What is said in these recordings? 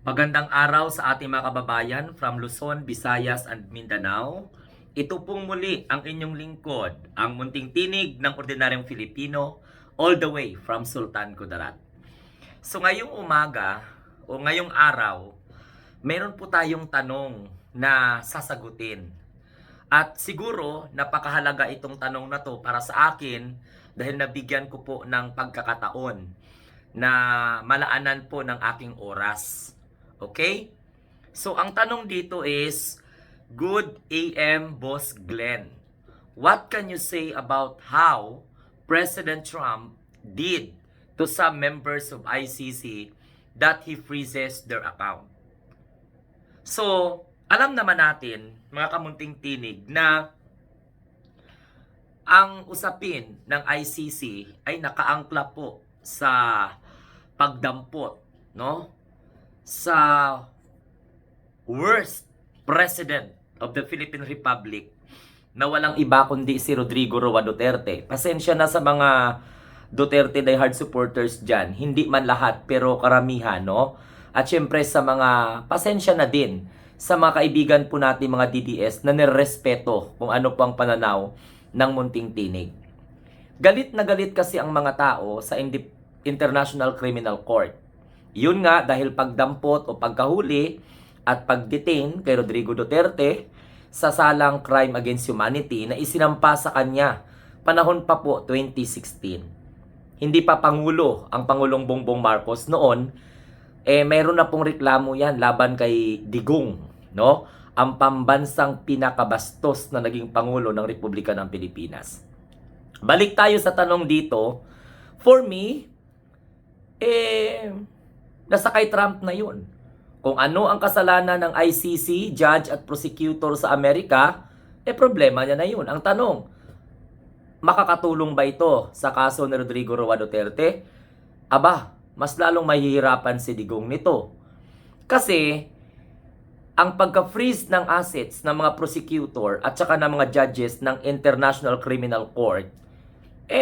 Magandang araw sa ating mga kababayan from Luzon, Visayas and Mindanao. Ito pong muli ang inyong lingkod, ang munting tinig ng ordinaryong Filipino, all the way from Sultan Kudarat. So ngayong umaga o ngayong araw, meron po tayong tanong na sasagutin. At siguro napakahalaga itong tanong na to para sa akin dahil nabigyan ko po ng pagkakataon na malaanan po ng aking oras. Okay? So, ang tanong dito is, Good AM, Boss Glenn. What can you say about how President Trump did to some members of ICC that he freezes their account? So, alam naman natin, mga kamunting tinig, na ang usapin ng ICC ay nakaangkla po sa pagdampot, no? Sa worst president of the Philippine Republic na walang iba kundi si Rodrigo Roa Duterte. Pasensya na sa mga Duterte diehard supporters dyan. Hindi man lahat pero karamihan, no? At syempre sa mga pasensya na din sa mga kaibigan po natin mga DDS na nirespeto kung ano po ang pananaw ng munting tinig. Galit na galit kasi ang mga tao sa International Criminal Court. Yun nga dahil pagdampot o pagkahuli at pagdetain kay Rodrigo Duterte sa salang crime against humanity na isinampa sa kanya panahon pa po 2016. Hindi pa Pangulo ang Pangulong Bongbong Marcos noon, meron na pong reklamo yan laban kay Digong, no? Ang pambansang pinakabastos na naging Pangulo ng Republika ng Pilipinas. Balik tayo sa tanong dito. For me, nasa kay Trump na yun. Kung ano ang kasalanan ng ICC, judge at prosecutor sa Amerika, problema niya na yun. Ang tanong, makakatulong ba ito sa kaso ni Rodrigo Roa Duterte? Aba, mas lalong mahihirapan si Digong nito. Kasi, ang pagka-freeze ng assets ng mga prosecutor at saka ng mga judges ng International Criminal Court,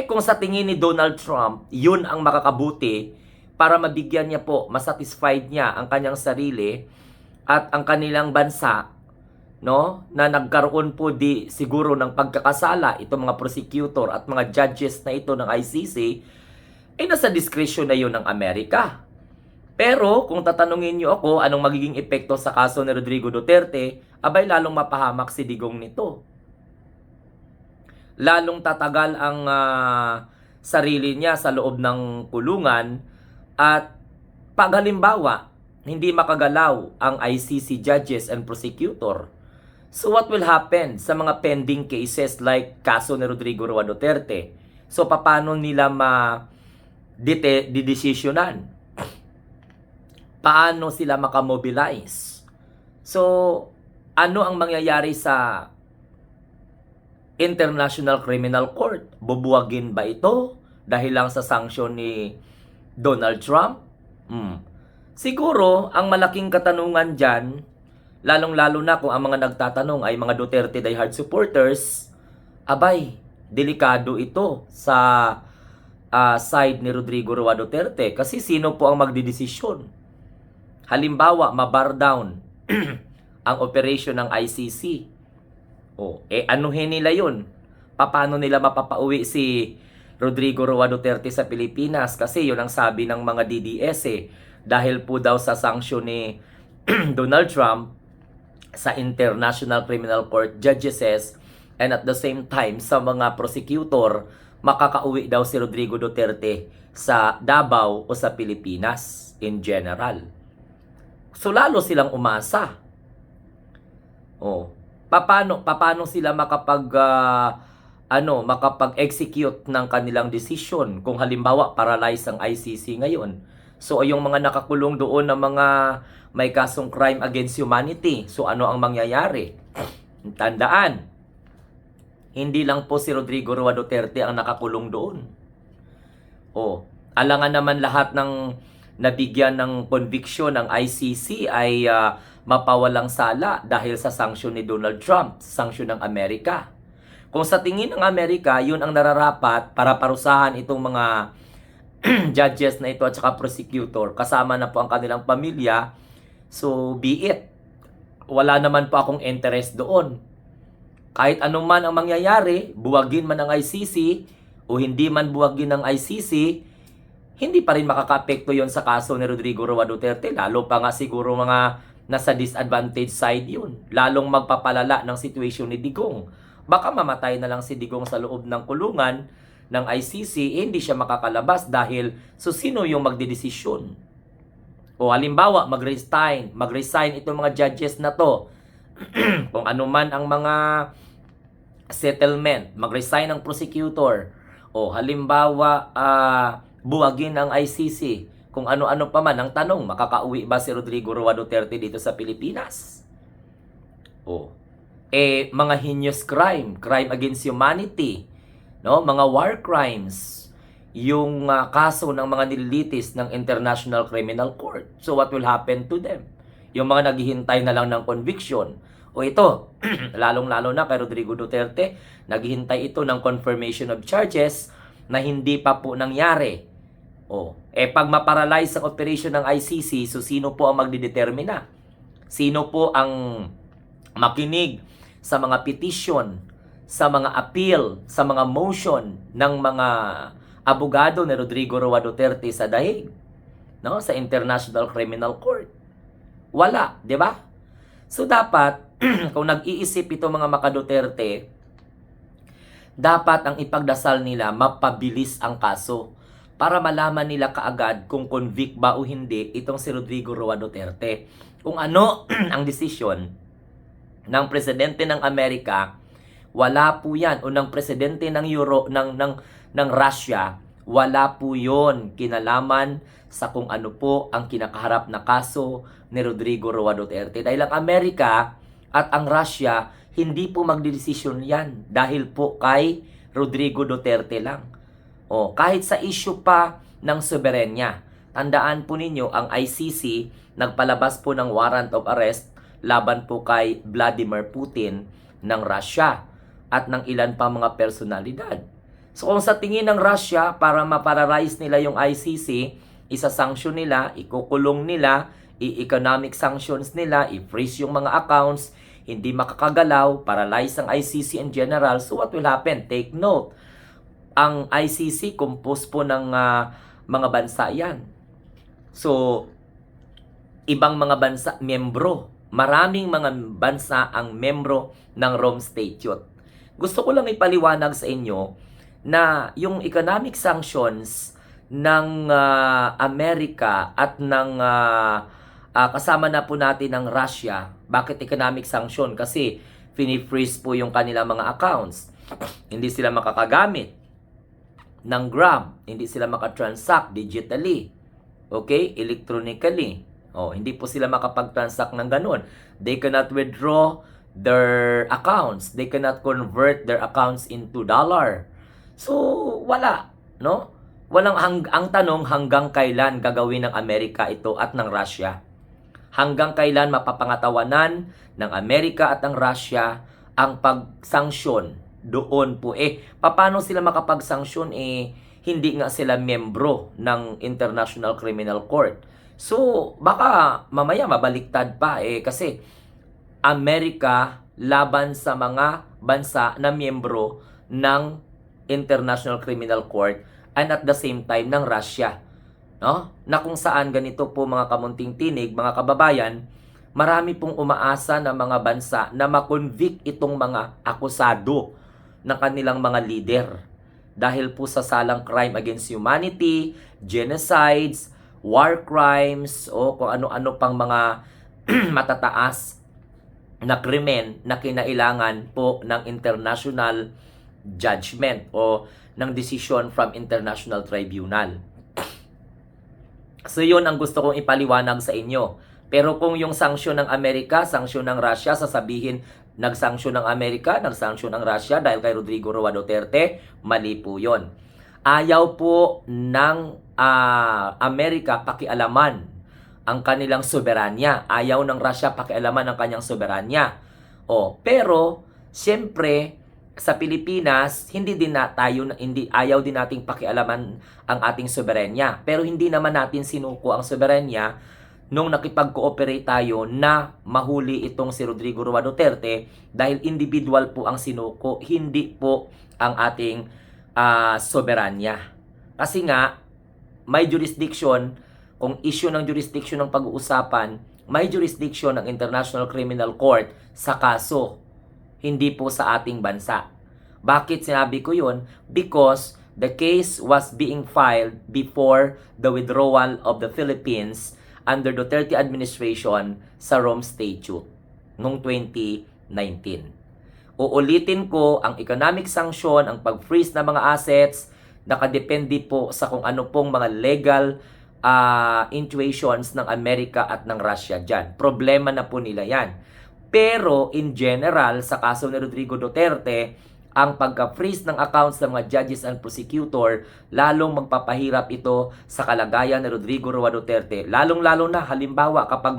kung sa tingin ni Donald Trump, yun ang makakabuti para mabigyan niya po, masatisfied niya ang kanyang sarili at ang kanilang bansa, no, na nagkaroon po di siguro ng pagkakasala itong mga prosecutor at mga judges na ito ng ICC, nasa discretion na yun ng Amerika. Pero kung tatanungin niyo ako anong magiging epekto sa kaso ni Rodrigo Duterte, abay lalong mapahamak si Digong nito. Lalong tatagal ang sarili niya sa loob ng kulungan at pag halimbawa hindi makagalaw ang ICC judges and prosecutor. So what will happen sa mga pending cases like kaso ni Rodrigo Roa Duterte? So paano nila didesisyonan? Paano sila makamobilize? So, ano ang mangyayari sa International Criminal Court? Bubuwagin ba ito dahil lang sa sanction ni Donald Trump? Siguro, ang malaking katanungan dyan, lalong-lalo na kung ang mga nagtatanong ay mga Duterte diehard supporters, abay, delikado ito sa side ni Rodrigo Roa Duterte. Kasi sino po ang magdidesisyon? Halimbawa, mabar down ang operation ng ICC. Anuhin nila yun? Paano nila mapapauwi si Rodrigo Roa Duterte sa Pilipinas? Kasi yun ang sabi ng mga DDS dahil po daw sa sanction ni Donald Trump sa International Criminal Court judges and at the same time sa mga prosecutor, makakauwi daw si Rodrigo Duterte sa Davao o sa Pilipinas in general. So lalo silang umasa. Paano sila makapag-execute ng kanilang decision kung halimbawa paralyze ang ICC ngayon. So yung mga nakakulong doon na mga may kasong crime against humanity, so ano ang mangyayari? Tandaan, hindi lang po si Rodrigo Roa Duterte ang nakakulong doon. Alangan naman lahat ng nabigyan ng conviction ng ICC ay mapawalang sala dahil sa sanction ni Donald Trump, sanction ng Amerika. Kung sa tingin ng Amerika, yun ang nararapat para parusahan itong mga judges na ito at saka prosecutor, kasama na po ang kanilang pamilya, So, be it. Wala naman po akong interest doon. Kahit anuman ang mangyayari, buwagin man ang ICC o hindi man buwagin ng ICC, hindi pa rin makaka-apekto yon sa kaso ni Rodrigo Roa Duterte. Lalo pa nga siguro mga nasa disadvantage side yun. Lalong magpapalala ng situation ni Digong. Baka mamatay na lang si Digong sa loob ng kulungan ng ICC, hindi siya makakalabas dahil sino yung magdedesisyon? O halimbawa, mag-resign itong mga judges na to. Kung ano man ang mga settlement, mag-resign ang prosecutor. O halimbawa, buwagin ang ICC. Kung ano-ano pa man ang tanong, makakauwi ba si Rodrigo Roa Duterte dito sa Pilipinas? O, mga heinous crime against humanity, no? Mga war crimes, yung kaso ng mga nililitis ng International Criminal Court. So what will happen to them? Yung mga naghihintay na lang ng conviction. O ito, lalong-lalo na kay Rodrigo Duterte, naghihintay ito ng confirmation of charges na hindi pa po nangyari. O, pag maparalyze ang operation ng ICC, so sino po ang magdidetermina? Sino po ang makinig sa mga petition, sa mga appeal, sa mga motion ng mga abogado ni Rodrigo Roa Duterte sa Daig, no? Sa International Criminal Court? Wala, di ba? So dapat, kung nag-iisip ito mga maka-Duterte, dapat ang ipagdasal nila mapabilis ang kaso para malaman nila kaagad kung convict ba o hindi itong si Rodrigo Roa Duterte. Kung ano ang desisyon ng presidente ng Amerika, wala po yan. O ng presidente ng ng Russia, wala po yon kinalaman sa kung ano po ang kinakaharap na kaso ni Rodrigo Roa Duterte. Dahil ang Amerika at ang Russia, hindi po magdedesisyon yan dahil po kay Rodrigo Duterte lang. O, kahit sa issue pa ng soberenya, tandaan po ninyo, ang ICC nagpalabas po ng warrant of arrest laban po kay Vladimir Putin ng Russia at ng ilan pa mga personalidad. So kung sa tingin ng Russia, para maparalyze nila yung ICC, isa-sanction nila, ikukulong nila, i-economic sanctions nila, i-freeze yung mga accounts, hindi makakagalaw, paralyze ang ICC in general. So what will happen? Take note, ang ICC composed po ng mga bansa yan. So, ibang mga bansa, membro. Maraming mga bansa ang membro ng Rome Statute. Gusto ko lang ipaliwanag sa inyo na yung economic sanctions ng Amerika at ng kasama na po natin ng Russia. Bakit economic sanction? Kasi fini-freeze po yung kanilang mga accounts. Hindi sila makakagamit ng Grab, hindi sila makatransact digitally, okay, electronically. Hindi po sila makapag-transact ng ganun. They cannot withdraw their accounts. They cannot convert their accounts into dollar. So, wala, no? Ang tanong, hanggang kailan gagawin ng Amerika ito at ng Russia? Hanggang kailan mapapangatawanan ng Amerika at ng Russia ang pag-sanction doon po? Paano sila makapag-sanction? Hindi nga sila membro ng International Criminal Court. So, baka mamaya mabaliktad pa kasi Amerika laban sa mga bansa na miyembro ng International Criminal Court and at the same time ng Russia, no? Na kung saan ganito po mga kamunting tinig, mga kababayan, marami pong umaasa na mga bansa na makonvict itong mga akusado ng kanilang mga leader dahil po sa salang crime against humanity, genocides, war crimes, o kung ano-ano pang mga matataas na krimen na kinailangan po ng international judgment o ng decision from international tribunal. So yun ang gusto kong ipaliwanag sa inyo. Pero kung yung sanksyon ng Amerika, sanksyon ng Russia, sasabihin nagsanksyon ng Amerika, nagsanksyon ng Russia dahil kay Rodrigo Roa Duterte, mali po yun. Ayaw po ng Amerika pakialaman ang kanilang soberanya. Ayaw ng Russia pakialaman ang kanyang soberanya. Pero siyempre sa Pilipinas, ayaw din nating pakialaman ang ating soberanya. Pero hindi naman natin sinuko ang soberanya nung nakipag-cooperate tayo na mahuli itong si Rodrigo Roa Duterte dahil individual po ang sinuko, hindi po ang ating soberanya. Kasi nga, may jurisdiction, kung issue ng jurisdiction ng pag-uusapan, may jurisdiction ng International Criminal Court sa kaso, hindi po sa ating bansa. Bakit sinabi ko yun? Because the case was being filed before the withdrawal of the Philippines under Duterte administration sa Rome Statute noong 2019. Uulitin ko, ang economic sanction, ang pag-freeze ng mga assets, nakadepende po sa kung ano pong mga legal intuitions ng Amerika at ng Russia dyan. Problema na po nila yan. Pero in general, sa kaso ni Rodrigo Duterte, ang pagka-freeze ng accounts ng mga judges and prosecutor, lalong magpapahirap ito sa kalagayan ni Rodrigo Roa Duterte. Lalong-lalo na, halimbawa, kapag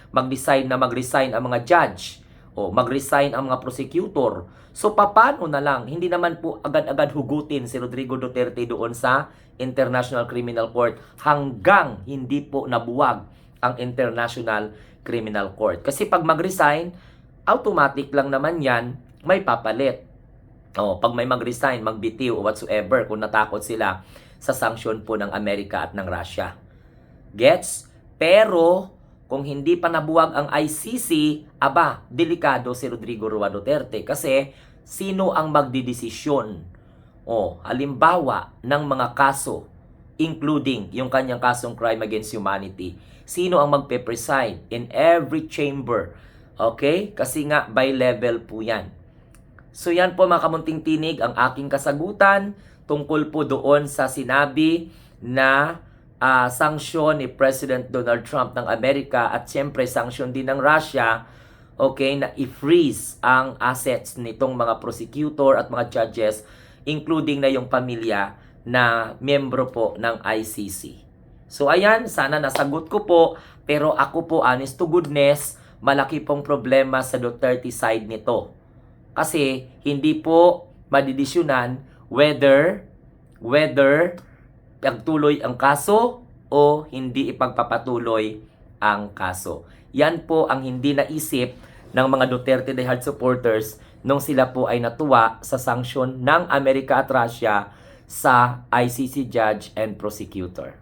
mag-decide na mag-resign ang mga judge, o mag-resign ang mga prosecutor. So, paano na lang? Hindi naman po agad-agad hugutin si Rodrigo Duterte doon sa International Criminal Court hanggang hindi po nabuwag ang International Criminal Court. Kasi pag mag-resign, automatic lang naman yan, may papalit. Pag may mag-resign, magbitiw o whatsoever kung natakot sila sa sanction po ng Amerika at ng Russia. Gets? Pero kung hindi pa nabuwag ang ICC, delikado si Rodrigo Roa Duterte kasi sino ang magdidesisyon? Halimbawa ng mga kaso, including yung kanyang kasong crime against humanity. Sino ang magpe-preside in every chamber? Okay? Kasi nga, by level po yan. So yan po mga kamunting tinig ang aking kasagutan tungkol po doon sa sinabi na sanction ni President Donald Trump ng Amerika at siyempre sanction din ng Russia, okay, na i-freeze ang assets nitong mga prosecutor at mga judges, including na yung pamilya na miyembro po ng ICC. So ayan, sana nasagot ko po, pero ako po, honest to goodness, malaki pong problema sa Duterte side nito. Kasi hindi po madidisyonan whether pagtuloy ang kaso o hindi ipagpapatuloy ang kaso. Yan po ang hindi naisip ng mga Duterte diehard supporters nung sila po ay natuwa sa sanction ng Amerika at Russia sa ICC judge and prosecutor.